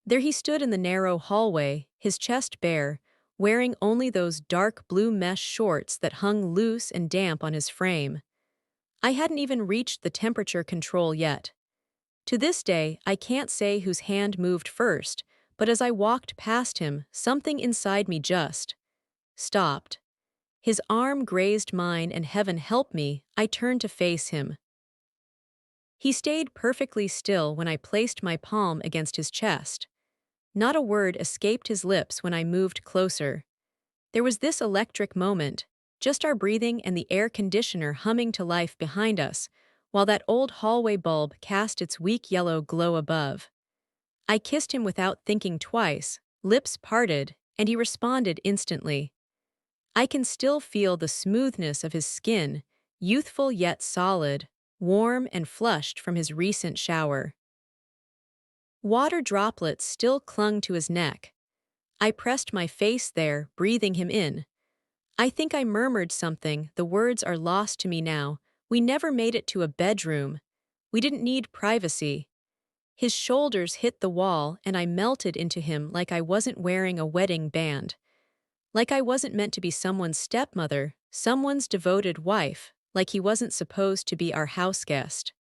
There he stood in the narrow hallway, his chest bare, wearing only those dark blue mesh shorts that hung loose and damp on his frame. I hadn't even reached the temperature control yet. To this day, I can't say whose hand moved first, but as I walked past him, something inside me just stopped. His arm grazed mine, and heaven help me, I turned to face him. He stayed perfectly still when I placed my palm against his chest. Not a word escaped his lips when I moved closer. There was this electric moment, just our breathing and the air conditioner humming to life behind us, while that old hallway bulb cast its weak yellow glow above. I kissed him without thinking twice, lips parted, and he responded instantly. I can still feel the smoothness of his skin, youthful yet solid, warm and flushed from his recent shower. Water droplets still clung to his neck. I pressed my face there, breathing him in. I think I murmured something, the words are lost to me now. We never made it to a bedroom. We didn't need privacy. His shoulders hit the wall, and I melted into him like I wasn't wearing a wedding band. Like I wasn't meant to be someone's stepmother, someone's devoted wife, like he wasn't supposed to be our house guest.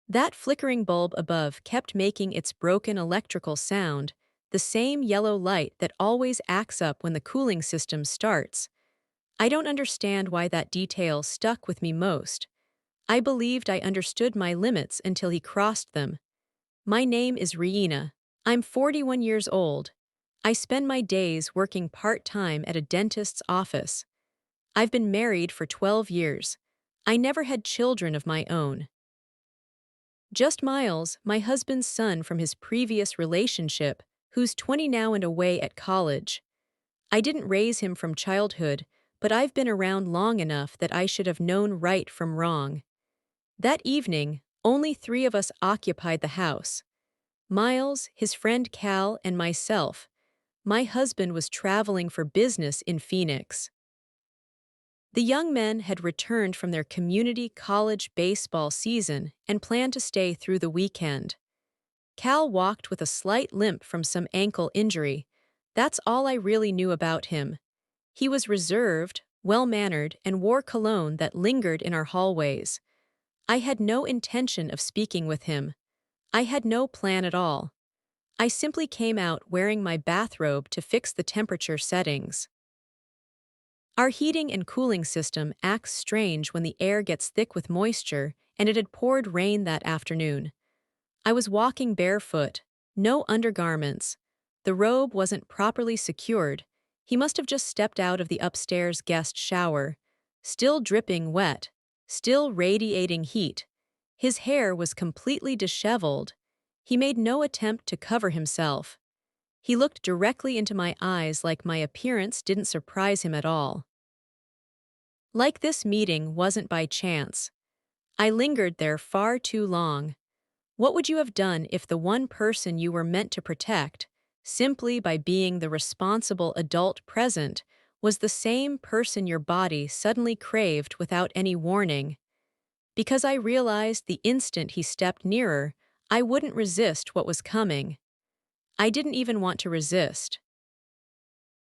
That flickering bulb above kept making its broken electrical sound, the same yellow light that always acts up when the cooling system starts. I don't understand why that detail stuck with me most. I believed I understood my limits until he crossed them. My name is Riina. I'm 41 years old. I spend my days working part-time at a dentist's office. I've been married for 12 years. I never had children of my own. Just Miles, my husband's son from his previous relationship, who's 20 now and away at college. I didn't raise him from childhood, but I've been around long enough that I should have known right from wrong. That evening, only 3 of us occupied the house. Miles, his friend Cal, and myself. My husband was traveling for business in Phoenix. The young men had returned from their community college baseball season and planned to stay through the weekend. Cal walked with a slight limp from some ankle injury. That's all I really knew about him. He was reserved, well-mannered, and wore cologne that lingered in our hallways. I had no intention of speaking with him. I had no plan at all. I simply came out wearing my bathrobe to fix the temperature settings. Our heating and cooling system acts strange when the air gets thick with moisture, and it had poured rain that afternoon. I was walking barefoot, no undergarments. The robe wasn't properly secured. He must have just stepped out of the upstairs guest shower. Still dripping wet, still radiating heat. His hair was completely disheveled. He made no attempt to cover himself. He looked directly into my eyes like my appearance didn't surprise him at all. Like this meeting wasn't by chance. I lingered there far too long. What would you have done if the one person you were meant to protect, simply by being the responsible adult present, was the same person your body suddenly craved without any warning? Because I realized the instant he stepped nearer, I wouldn't resist what was coming. I didn't even want to resist.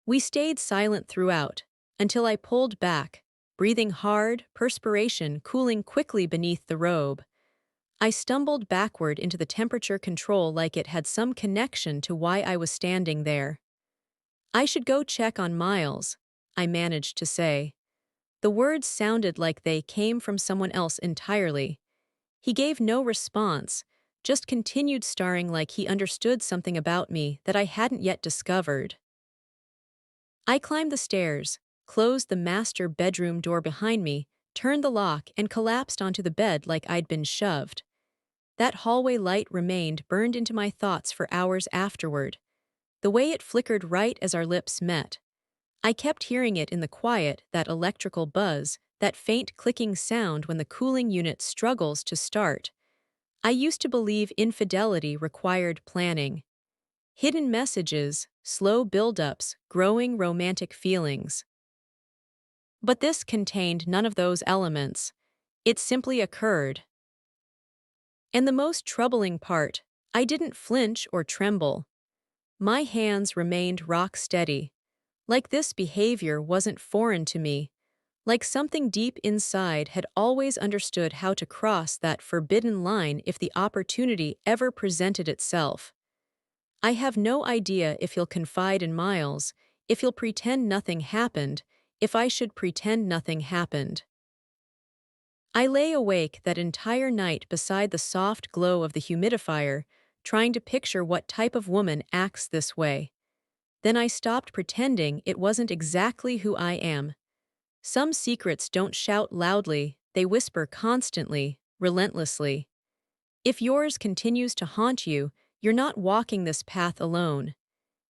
We stayed silent throughout, until I pulled back, breathing hard, perspiration cooling quickly beneath the robe. I stumbled backward into the temperature control like it had some connection to why I was standing there. I should go check on Miles, I managed to say. The words sounded like they came from someone else entirely. He gave no response, just continued staring like he understood something about me that I hadn't yet discovered. I climbed the stairs, closed the master bedroom door behind me, turned the lock, and collapsed onto the bed like I'd been shoved. That hallway light remained burned into my thoughts for hours afterward. The way it flickered right as our lips met. I kept hearing it in the quiet, that electrical buzz, that faint clicking sound when the cooling unit struggles to start. I used to believe infidelity required planning. Hidden messages, slow build-ups, growing romantic feelings. But this contained none of those elements. It simply occurred. And the most troubling part, I didn't flinch or tremble. My hands remained rock steady. Like this behavior wasn't foreign to me, like something deep inside had always understood how to cross that forbidden line if the opportunity ever presented itself. I have no idea if he'll confide in Miles, if he'll pretend nothing happened, if I should pretend nothing happened. I lay awake that entire night beside the soft glow of the humidifier, trying to picture what type of woman acts this way. Then I stopped pretending it wasn't exactly who I am. Some secrets don't shout loudly, they whisper constantly, relentlessly. If yours continues to haunt you, you're not walking this path alone.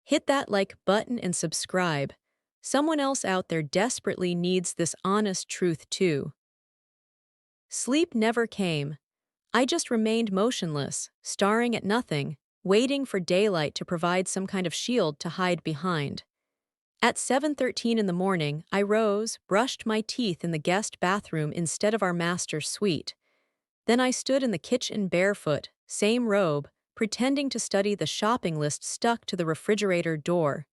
Hit that like button and subscribe. Someone else out there desperately needs this honest truth too. Sleep never came. I just remained motionless, staring at nothing, waiting for daylight to provide some kind of shield to hide behind. At 7:13 in the morning, I rose, brushed my teeth in the guest bathroom instead of our master's suite. Then I stood in the kitchen barefoot, same robe, pretending to study the shopping list stuck to the refrigerator door.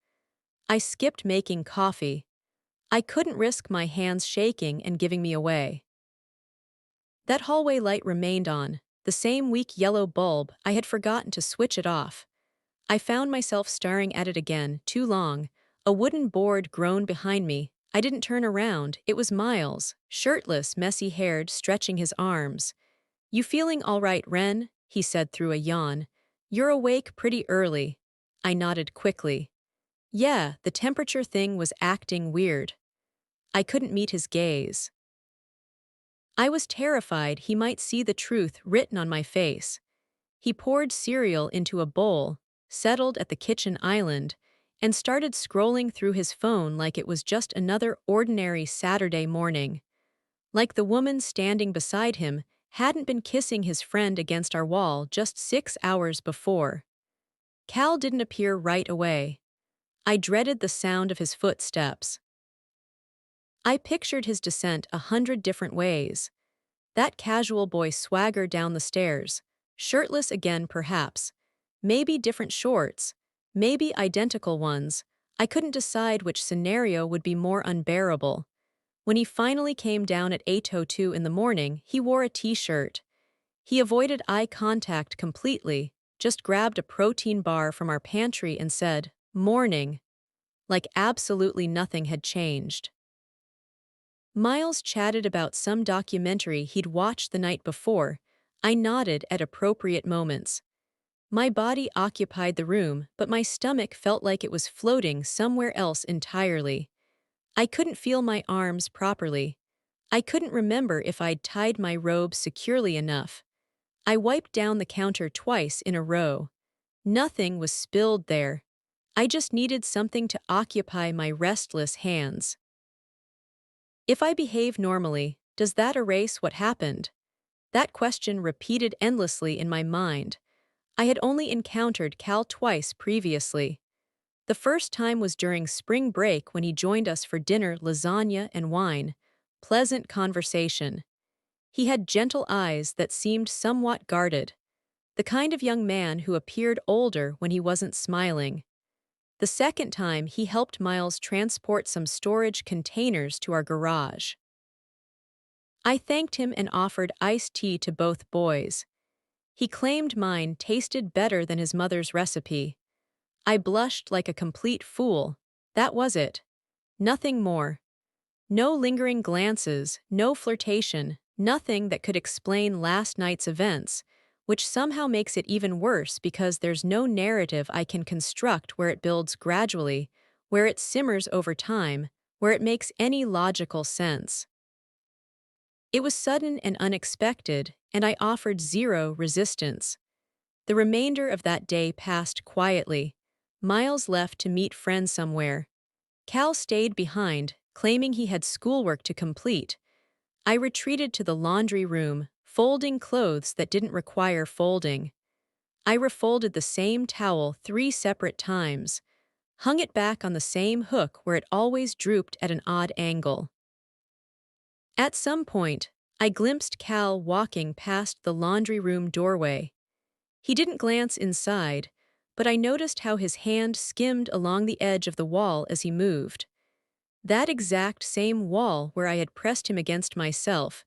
I skipped making coffee. I couldn't risk my hands shaking and giving me away. That hallway light remained on, the same weak yellow bulb. I had forgotten to switch it off. I found myself staring at it again, too long. A wooden board groaned behind me. I didn't turn around. It was Miles, shirtless, messy-haired, stretching his arms. "You feeling all right, Ren?" he said through a yawn. "You're awake pretty early." I nodded quickly. Yeah, the temperature thing was acting weird. I couldn't meet his gaze. I was terrified he might see the truth written on my face. He poured cereal into a bowl, settled at the kitchen island, and started scrolling through his phone like it was just another ordinary Saturday morning. Like the woman standing beside him hadn't been kissing his friend against our wall just 6 hours before. Cal didn't appear right away. I dreaded the sound of his footsteps. I pictured his descent 100 different ways. That casual boy swaggered down the stairs, shirtless again perhaps, maybe different shorts, maybe identical ones. I couldn't decide which scenario would be more unbearable. When he finally came down at 8:02 in the morning, he wore a t-shirt. He avoided eye contact completely, just grabbed a protein bar from our pantry and said, "Morning," like absolutely nothing had changed. Miles chatted about some documentary he'd watched the night before. I nodded at appropriate moments. My body occupied the room, but my stomach felt like it was floating somewhere else entirely. I couldn't feel my arms properly. I couldn't remember if I'd tied my robe securely enough. I wiped down the counter twice in a row. Nothing was spilled there. I just needed something to occupy my restless hands. If I behave normally, does that erase what happened? That question repeated endlessly in my mind. I had only encountered Cal twice previously. The first time was during spring break when he joined us for dinner, lasagna and wine. Pleasant conversation. He had gentle eyes that seemed somewhat guarded. The kind of young man who appeared older when he wasn't smiling. The second time, he helped Miles transport some storage containers to our garage. I thanked him and offered iced tea to both boys. He claimed mine tasted better than his mother's recipe. I blushed like a complete fool. That was it. Nothing more. No lingering glances, no flirtation, nothing that could explain last night's events, which somehow makes it even worse because there's no narrative I can construct where it builds gradually, where it simmers over time, where it makes any logical sense. It was sudden and unexpected, and I offered zero resistance. The remainder of that day passed quietly. Miles left to meet friends somewhere. Cal stayed behind, claiming he had schoolwork to complete. I retreated to the laundry room, folding clothes that didn't require folding. I refolded the same towel 3 separate times, hung it back on the same hook where it always drooped at an odd angle. At some point, I glimpsed Cal walking past the laundry room doorway. He didn't glance inside, but I noticed how his hand skimmed along the edge of the wall as he moved. That exact same wall where I had pressed him against myself,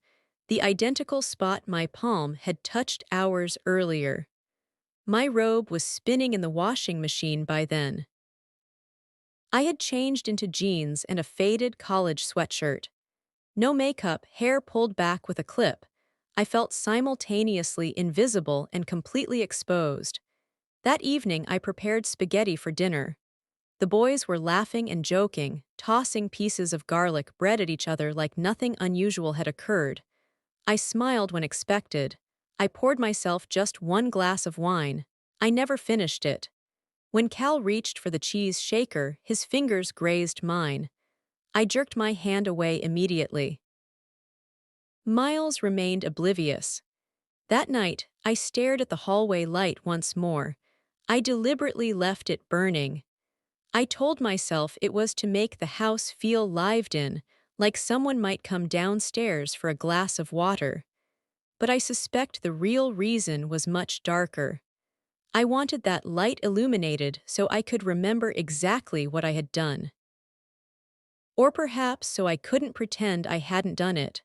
the identical spot my palm had touched hours earlier. My robe was spinning in the washing machine by then. I had changed into jeans and a faded college sweatshirt. No makeup, hair pulled back with a clip. I felt simultaneously invisible and completely exposed. That evening I prepared spaghetti for dinner. The boys were laughing and joking, tossing pieces of garlic bread at each other like nothing unusual had occurred. I smiled when expected. I poured myself just one glass of wine. I never finished it. When Cal reached for the cheese shaker, his fingers grazed mine. I jerked my hand away immediately. Miles remained oblivious. That night, I stared at the hallway light once more. I deliberately left it burning. I told myself it was to make the house feel lived in, like someone might come downstairs for a glass of water. But I suspect the real reason was much darker. I wanted that light illuminated so I could remember exactly what I had done. Or perhaps so I couldn't pretend I hadn't done it.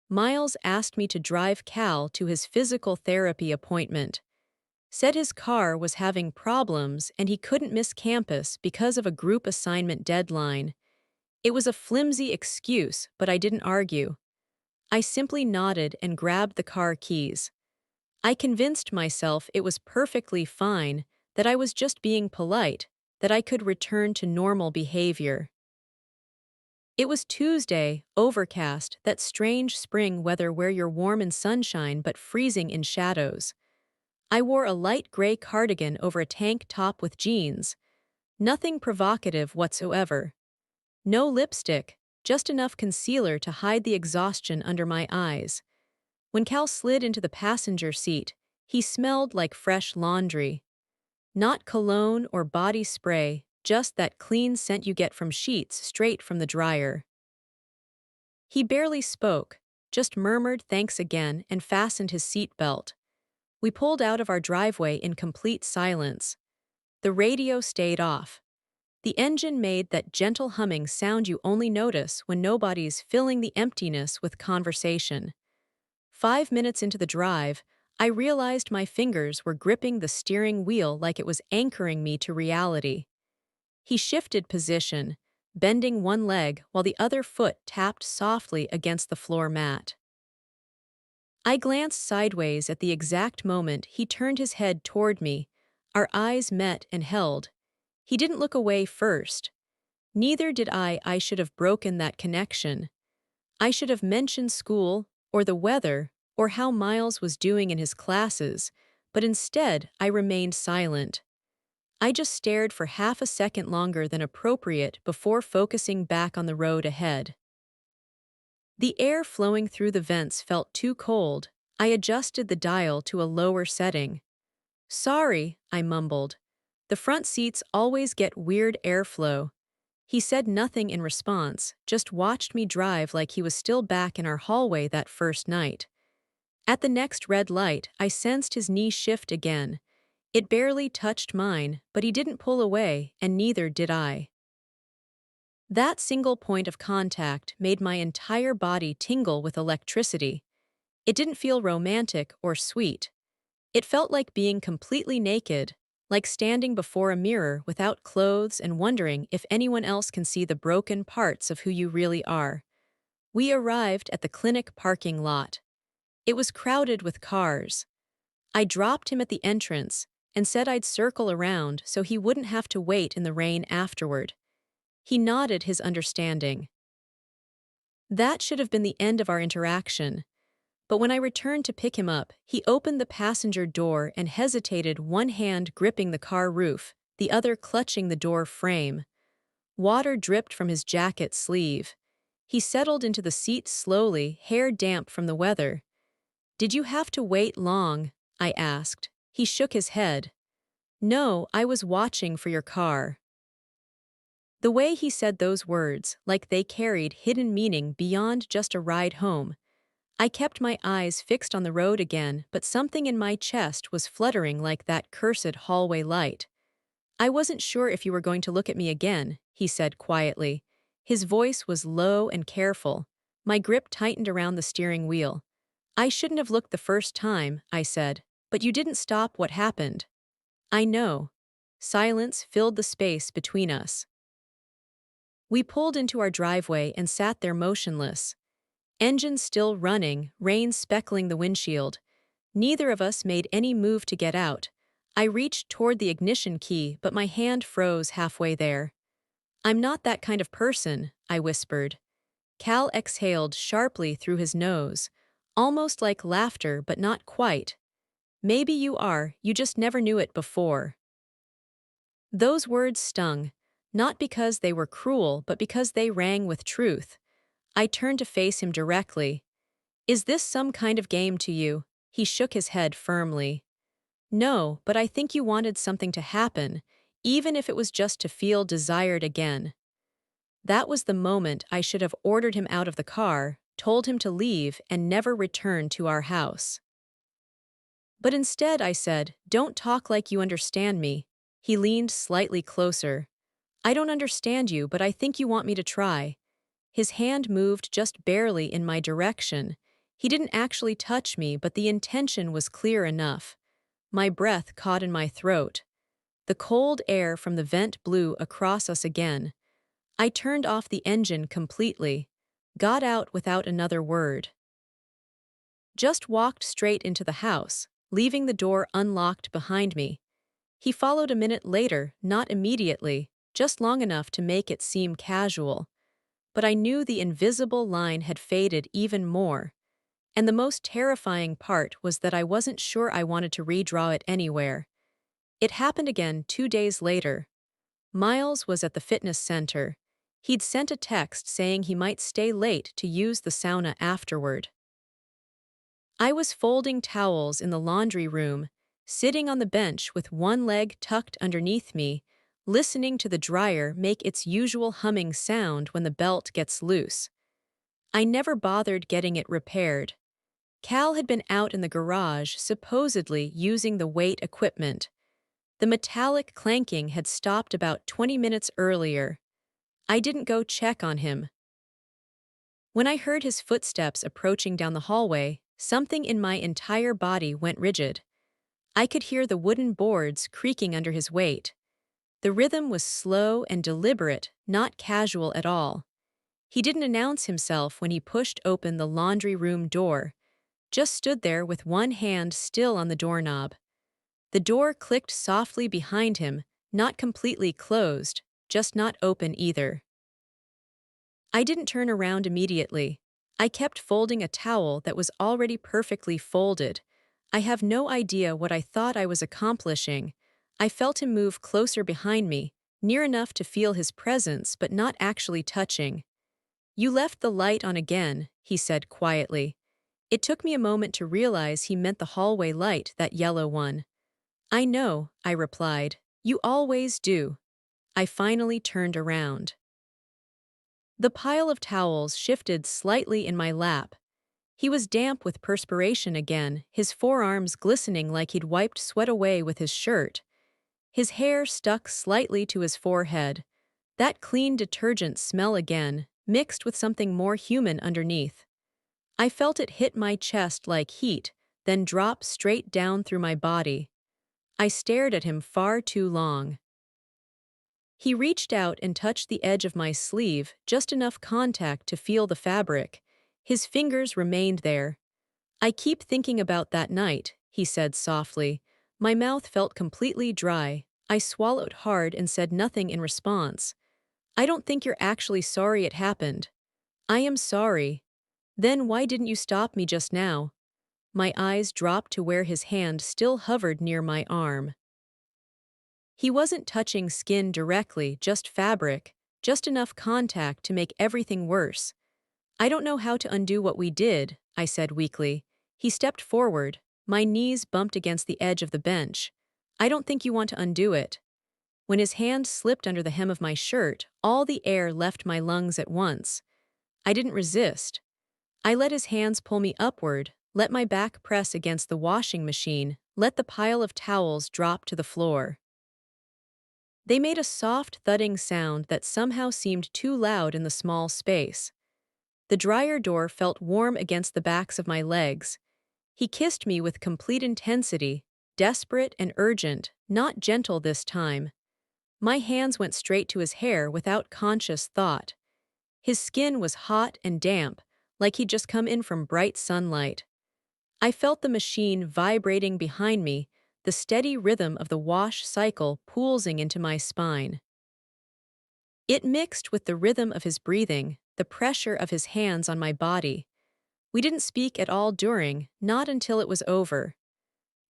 Miles asked me to drive Cal to his physical therapy appointment. Said his car was having problems and he couldn't miss campus because of a group assignment deadline. It was a flimsy excuse, but I didn't argue. I simply nodded and grabbed the car keys. I convinced myself it was perfectly fine, that I was just being polite, that I could return to normal behavior. It was Tuesday, overcast, that strange spring weather where you're warm in sunshine but freezing in shadows. I wore a light gray cardigan over a tank top with jeans. Nothing provocative whatsoever. No lipstick, just enough concealer to hide the exhaustion under my eyes. When Cal slid into the passenger seat, he smelled like fresh laundry. Not cologne or body spray, just that clean scent you get from sheets straight from the dryer. He barely spoke, just murmured thanks again and fastened his seatbelt. We pulled out of our driveway in complete silence. The radio stayed off. The engine made that gentle humming sound you only notice when nobody's filling the emptiness with conversation. 5 minutes into the drive, I realized my fingers were gripping the steering wheel like it was anchoring me to reality. He shifted position, bending one leg while the other foot tapped softly against the floor mat. I glanced sideways at the exact moment he turned his head toward me. Our eyes met and held. He didn't look away first. Neither did I. I should have broken that connection. I should have mentioned school, or the weather, or how Miles was doing in his classes, but instead I remained silent. I just stared for half a second longer than appropriate before focusing back on the road ahead. The air flowing through the vents felt too cold. I adjusted the dial to a lower setting. "Sorry," I mumbled. "The front seats always get weird airflow." He said nothing in response, just watched me drive like he was still back in our hallway that first night. At the next red light, I sensed his knee shift again. It barely touched mine, but he didn't pull away, and neither did I. That single point of contact made my entire body tingle with electricity. It didn't feel romantic or sweet. It felt like being completely naked, like standing before a mirror without clothes and wondering if anyone else can see the broken parts of who you really are. We arrived at the clinic parking lot. It was crowded with cars. I dropped him at the entrance and said I'd circle around so he wouldn't have to wait in the rain afterward. He nodded his understanding. That should have been the end of our interaction. But when I returned to pick him up, he opened the passenger door and hesitated, one hand gripping the car roof, the other clutching the door frame. Water dripped from his jacket sleeve. He settled into the seat slowly, hair damp from the weather. "Did you have to wait long?" I asked. He shook his head. "No, I was watching for your car." The way he said those words, like they carried hidden meaning beyond just a ride home. I kept my eyes fixed on the road again, but something in my chest was fluttering like that cursed hallway light. I wasn't sure if you were going to look at me again, he said quietly. His voice was low and careful. My grip tightened around the steering wheel. I shouldn't have looked the first time, I said, but you didn't stop what happened. I know. Silence filled the space between us. We pulled into our driveway and sat there motionless. Engine still running, rain speckling the windshield. Neither of us made any move to get out. I reached toward the ignition key, but my hand froze halfway there. I'm not that kind of person, I whispered. Cal exhaled sharply through his nose, almost like laughter, but not quite. Maybe you are, you just never knew it before. Those words stung, not because they were cruel, but because they rang with truth. I turned to face him directly. Is this some kind of game to you? He shook his head firmly. No, but I think you wanted something to happen, even if it was just to feel desired again. That was the moment I should have ordered him out of the car, told him to leave, and never return to our house. But instead I said, don't talk like you understand me. He leaned slightly closer. I don't understand you, but I think you want me to try. His hand moved just barely in my direction. He didn't actually touch me, but the intention was clear enough. My breath caught in my throat. The cold air from the vent blew across us again. I turned off the engine completely, got out without another word. Just walked straight into the house, leaving the door unlocked behind me. He followed a minute later, not immediately, just long enough to make it seem casual. But I knew the invisible line had faded even more. And the most terrifying part was that I wasn't sure I wanted to redraw it anywhere. It happened again 2 days later. Miles was at the fitness center. He'd sent a text saying he might stay late to use the sauna afterward. I was folding towels in the laundry room, sitting on the bench with one leg tucked underneath me, listening to the dryer make its usual humming sound when the belt gets loose. I never bothered getting it repaired. Cal had been out in the garage, supposedly using the weight equipment. The metallic clanking had stopped about 20 minutes earlier. I didn't go check on him. When I heard his footsteps approaching down the hallway, something in my entire body went rigid. I could hear the wooden boards creaking under his weight. The rhythm was slow and deliberate, not casual at all. He didn't announce himself when he pushed open the laundry room door, just stood there with one hand still on the doorknob. The door clicked softly behind him, not completely closed, just not open either. I didn't turn around immediately. I kept folding a towel that was already perfectly folded. I have no idea what I thought I was accomplishing. I felt him move closer behind me, near enough to feel his presence but not actually touching. You left the light on again, he said quietly. It took me a moment to realize he meant the hallway light, that yellow one. I know, I replied. You always do. I finally turned around. The pile of towels shifted slightly in my lap. He was damp with perspiration again, his forearms glistening like he'd wiped sweat away with his shirt. His hair stuck slightly to his forehead. That clean detergent smell again, mixed with something more human underneath. I felt it hit my chest like heat, then drop straight down through my body. I stared at him far too long. He reached out and touched the edge of my sleeve, just enough contact to feel the fabric. His fingers remained there. I keep thinking about that night, he said softly. My mouth felt completely dry. I swallowed hard and said nothing in response. I don't think you're actually sorry it happened. I am sorry. Then why didn't you stop me just now? My eyes dropped to where his hand still hovered near my arm. He wasn't touching skin directly, just fabric, just enough contact to make everything worse. I don't know how to undo what we did, I said weakly. He stepped forward. My knees bumped against the edge of the bench. I don't think you want to undo it. When his hand slipped under the hem of my shirt, all the air left my lungs at once. I didn't resist. I let his hands pull me upward, let my back press against the washing machine, let the pile of towels drop to the floor. They made a soft thudding sound that somehow seemed too loud in the small space. The dryer door felt warm against the backs of my legs. He kissed me with complete intensity, desperate and urgent, not gentle this time. My hands went straight to his hair without conscious thought. His skin was hot and damp, like he'd just come in from bright sunlight. I felt the machine vibrating behind me, the steady rhythm of the wash cycle pulsing into my spine. It mixed with the rhythm of his breathing, the pressure of his hands on my body. We didn't speak at all during, not until it was over.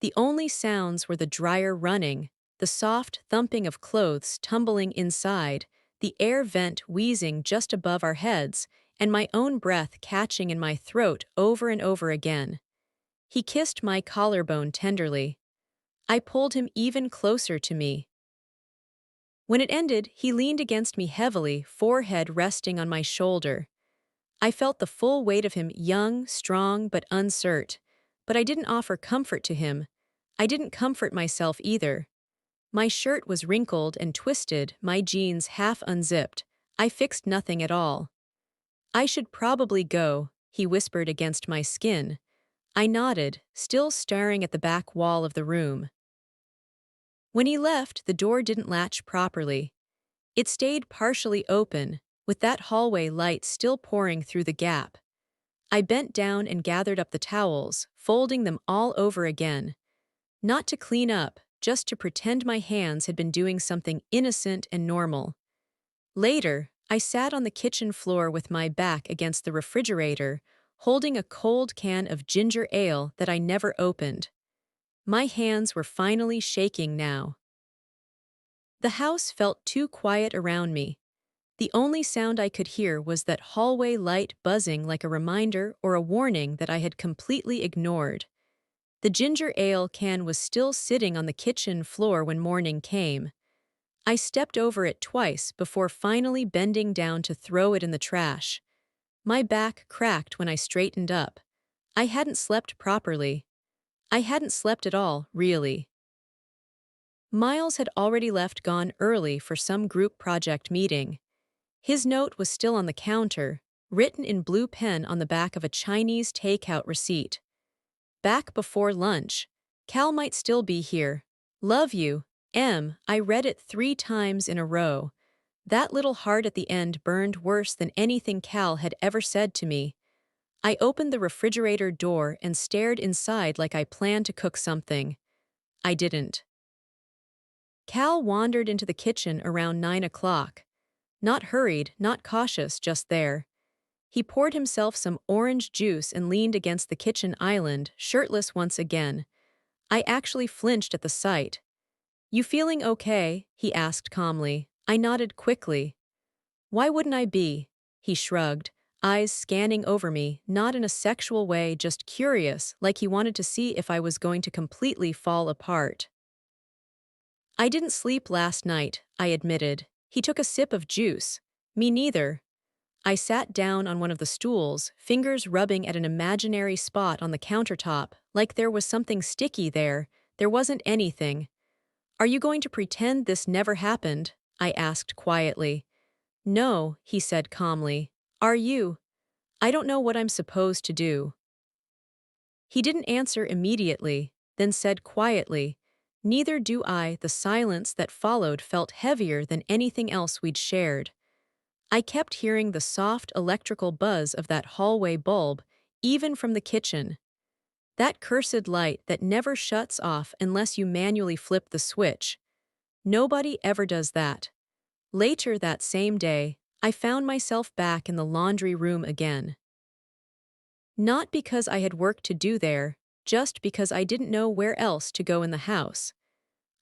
The only sounds were the dryer running, the soft thumping of clothes tumbling inside, the air vent wheezing just above our heads, and my own breath catching in my throat over and over again. He kissed my collarbone tenderly. I pulled him even closer to me. When it ended, he leaned against me heavily, forehead resting on my shoulder. I felt the full weight of him, young, strong, but uncertain. But I didn't offer comfort to him. I didn't comfort myself either. My shirt was wrinkled and twisted, my jeans half unzipped. I fixed nothing at all. I should probably go, he whispered against my skin. I nodded, still staring at the back wall of the room. When he left, the door didn't latch properly. It stayed partially open, with that hallway light still pouring through the gap. I bent down and gathered up the towels, folding them all over again. Not to clean up, just to pretend my hands had been doing something innocent and normal. Later, I sat on the kitchen floor with my back against the refrigerator, holding a cold can of ginger ale that I never opened. My hands were finally shaking now. The house felt too quiet around me. The only sound I could hear was that hallway light buzzing like a reminder or a warning that I had completely ignored. The ginger ale can was still sitting on the kitchen floor when morning came. I stepped over it twice before finally bending down to throw it in the trash. My back cracked when I straightened up. I hadn't slept properly. I hadn't slept at all, really. Miles had already gone early for some group project meeting. His note was still on the counter, written in blue pen on the back of a Chinese takeout receipt. Back before lunch. Cal might still be here. Love you, M. I read it 3 times in a row. That little heart at the end burned worse than anything Cal had ever said to me. I opened the refrigerator door and stared inside like I planned to cook something. I didn't. Cal wandered into the kitchen around 9 o'clock. Not hurried, not cautious, just there. He poured himself some orange juice and leaned against the kitchen island, shirtless once again. I actually flinched at the sight. "You feeling okay?" he asked calmly. I nodded quickly. "Why wouldn't I be?" He shrugged, eyes scanning over me, not in a sexual way, just curious, like he wanted to see if I was going to completely fall apart. "I didn't sleep last night," I admitted. He took a sip of juice. "Me neither." I sat down on one of the stools, fingers rubbing at an imaginary spot on the countertop, like there was something sticky there. There wasn't anything. "Are you going to pretend this never happened?" I asked quietly. "No," he said calmly. "Are you?" "I don't know what I'm supposed to do." He didn't answer immediately, then said quietly, "Neither do I." The silence that followed felt heavier than anything else we'd shared. I kept hearing the soft electrical buzz of that hallway bulb, even from the kitchen. That cursed light that never shuts off unless you manually flip the switch. Nobody ever does that. Later that same day, I found myself back in the laundry room again. Not because I had work to do there, just because I didn't know where else to go in the house.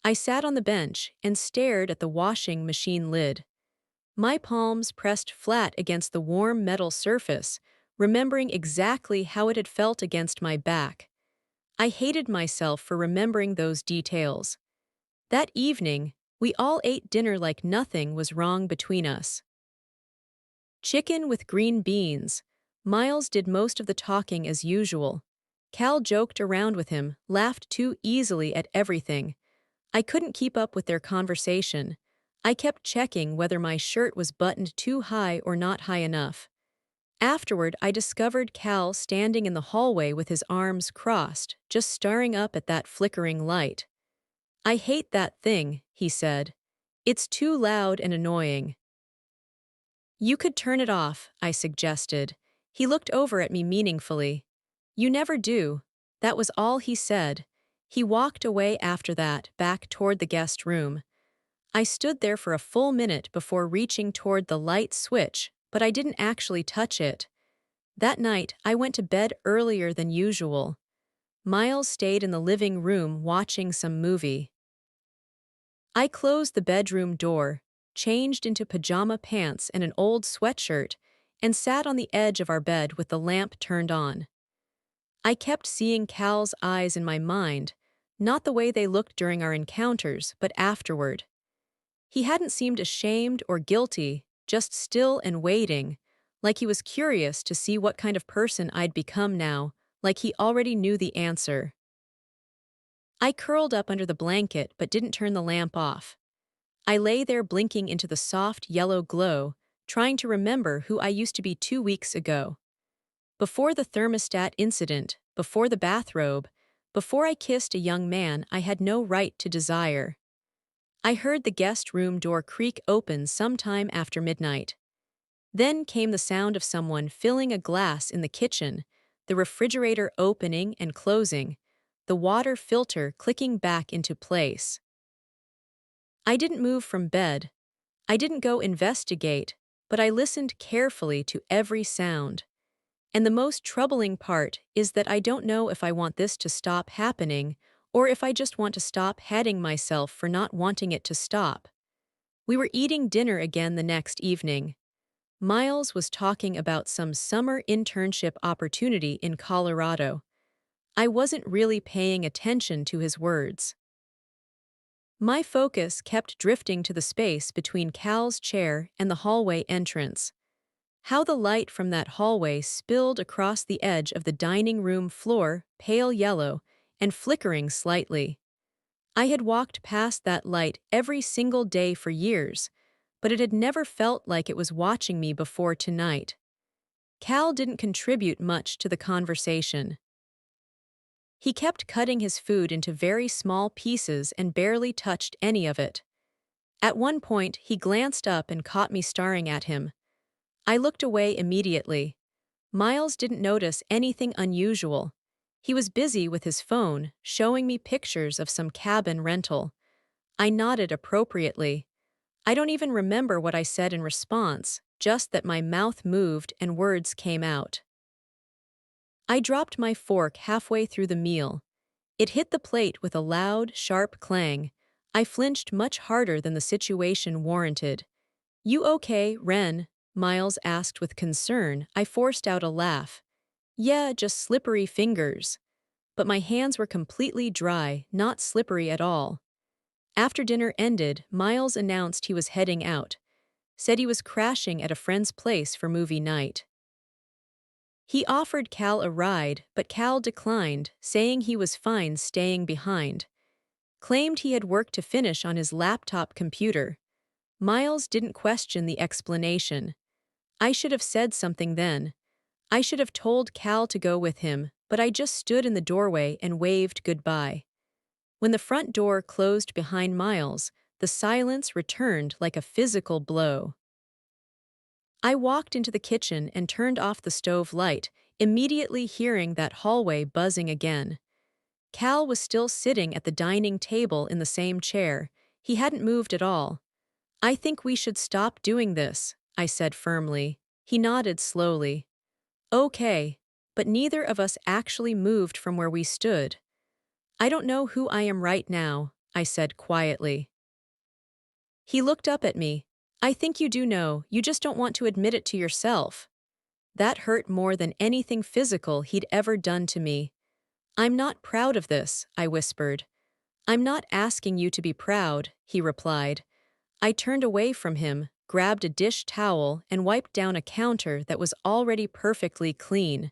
I sat on the bench and stared at the washing machine lid. My palms pressed flat against the warm metal surface, remembering exactly how it had felt against my back. I hated myself for remembering those details. That evening, we all ate dinner like nothing was wrong between us. Chicken with green beans, Miles did most of the talking as usual. Cal joked around with him, laughed too easily at everything. I couldn't keep up with their conversation. I kept checking whether my shirt was buttoned too high or not high enough. Afterward, I discovered Cal standing in the hallway with his arms crossed, just staring up at that flickering light. "I hate that thing," he said. "It's too loud and annoying." "You could turn it off," I suggested. He looked over at me meaningfully. "You never do." That was all he said. He walked away after that, back toward the guest room. I stood there for a full minute before reaching toward the light switch, but I didn't actually touch it. That night, I went to bed earlier than usual. Miles stayed in the living room watching some movie. I closed the bedroom door, changed into pajama pants and an old sweatshirt, and sat on the edge of our bed with the lamp turned on. I kept seeing Cal's eyes in my mind, not the way they looked during our encounters, but afterward. He hadn't seemed ashamed or guilty, just still and waiting, like he was curious to see what kind of person I'd become now, like he already knew the answer. I curled up under the blanket but didn't turn the lamp off. I lay there blinking into the soft yellow glow, trying to remember who I used to be 2 weeks ago. Before the thermostat incident, before the bathrobe, before I kissed a young man I had no right to desire. I heard the guest room door creak open sometime after midnight. Then came the sound of someone filling a glass in the kitchen, the refrigerator opening and closing, the water filter clicking back into place. I didn't move from bed. I didn't go investigate, but I listened carefully to every sound. And the most troubling part is that I don't know if I want this to stop happening or if I just want to stop hating myself for not wanting it to stop. We were eating dinner again the next evening. Miles was talking about some summer internship opportunity in Colorado. I wasn't really paying attention to his words. My focus kept drifting to the space between Cal's chair and the hallway entrance. How the light from that hallway spilled across the edge of the dining room floor, pale yellow, and flickering slightly. I had walked past that light every single day for years, but it had never felt like it was watching me before tonight. Cal didn't contribute much to the conversation. He kept cutting his food into very small pieces and barely touched any of it. At one point, he glanced up and caught me staring at him. I looked away immediately. Miles didn't notice anything unusual. He was busy with his phone, showing me pictures of some cabin rental. I nodded appropriately. I don't even remember what I said in response, just that my mouth moved and words came out. I dropped my fork halfway through the meal. It hit the plate with a loud, sharp clang. I flinched much harder than the situation warranted. "You okay, Ren?" Miles asked with concern. I forced out a laugh. "Yeah, just slippery fingers." But my hands were completely dry, not slippery at all. After dinner ended, Miles announced he was heading out. Said he was crashing at a friend's place for movie night. He offered Cal a ride, but Cal declined, saying he was fine staying behind. Claimed he had work to finish on his laptop computer. Miles didn't question the explanation. I should have said something then. I should have told Cal to go with him, but I just stood in the doorway and waved goodbye. When the front door closed behind Miles, the silence returned like a physical blow. I walked into the kitchen and turned off the stove light, immediately hearing that hallway buzzing again. Cal was still sitting at the dining table in the same chair. He hadn't moved at all. "I think we should stop doing this," I said firmly. He nodded slowly. "Okay," but neither of us actually moved from where we stood. "I don't know who I am right now," I said quietly. He looked up at me. "I think you do know, you just don't want to admit it to yourself." That hurt more than anything physical he'd ever done to me. "I'm not proud of this," I whispered. "I'm not asking you to be proud," he replied. I turned away from him, grabbed a dish towel, and wiped down a counter that was already perfectly clean.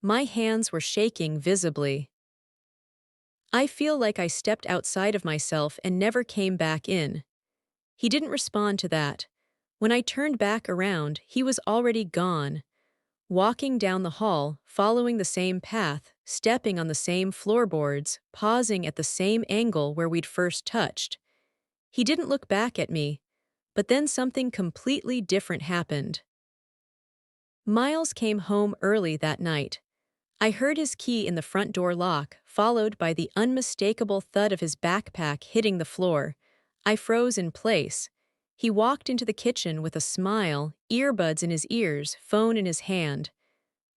My hands were shaking visibly. I feel like I stepped outside of myself and never came back in. He didn't respond to that. When I turned back around, he was already gone, walking down the hall, following the same path, stepping on the same floorboards, pausing at the same angle where we'd first touched. He didn't look back at me, but then something completely different happened. Miles came home early that night. I heard his key in the front door lock, followed by the unmistakable thud of his backpack hitting the floor. I froze in place. He walked into the kitchen with a smile, earbuds in his ears, phone in his hand.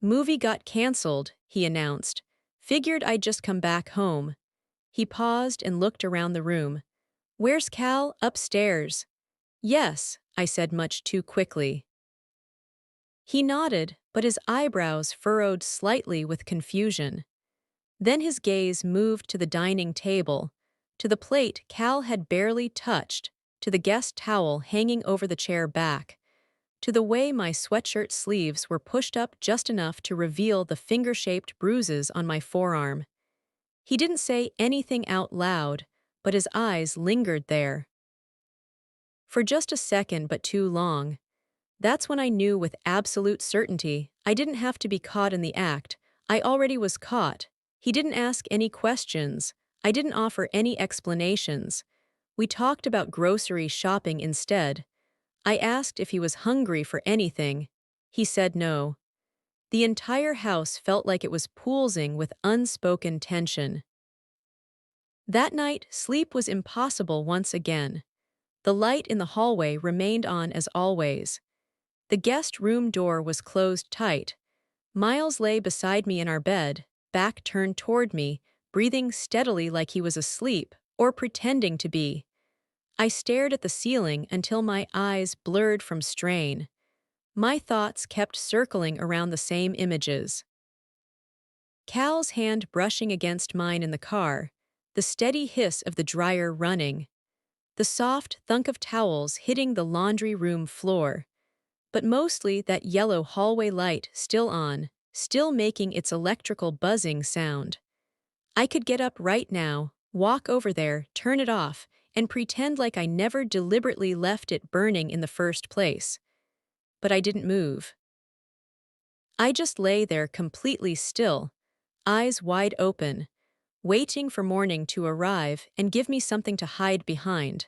"Movie got canceled," he announced. "Figured I'd just come back home." He paused and looked around the room. "Where's Cal? Upstairs." "Yes," I said much too quickly. He nodded, but his eyebrows furrowed slightly with confusion. Then his gaze moved to the dining table, to the plate Cal had barely touched, to the guest towel hanging over the chair back, to the way my sweatshirt sleeves were pushed up just enough to reveal the finger-shaped bruises on my forearm. He didn't say anything out loud, but his eyes lingered there. For just a second, but too long. That's when I knew with absolute certainty I didn't have to be caught in the act. I already was caught. He didn't ask any questions. I didn't offer any explanations. We talked about grocery shopping instead. I asked if he was hungry for anything. He said no. The entire house felt like it was pulsing with unspoken tension. That night, sleep was impossible once again. The light in the hallway remained on as always. The guest room door was closed tight. Miles lay beside me in our bed, back turned toward me, breathing steadily like he was asleep, or pretending to be. I stared at the ceiling until my eyes blurred from strain. My thoughts kept circling around the same images. Cal's hand brushing against mine in the car, the steady hiss of the dryer running, the soft thunk of towels hitting the laundry room floor, but mostly that yellow hallway light still on, still making its electrical buzzing sound. I could get up right now, walk over there, turn it off, and pretend like I never deliberately left it burning in the first place. But I didn't move. I just lay there completely still, eyes wide open, waiting for morning to arrive and give me something to hide behind.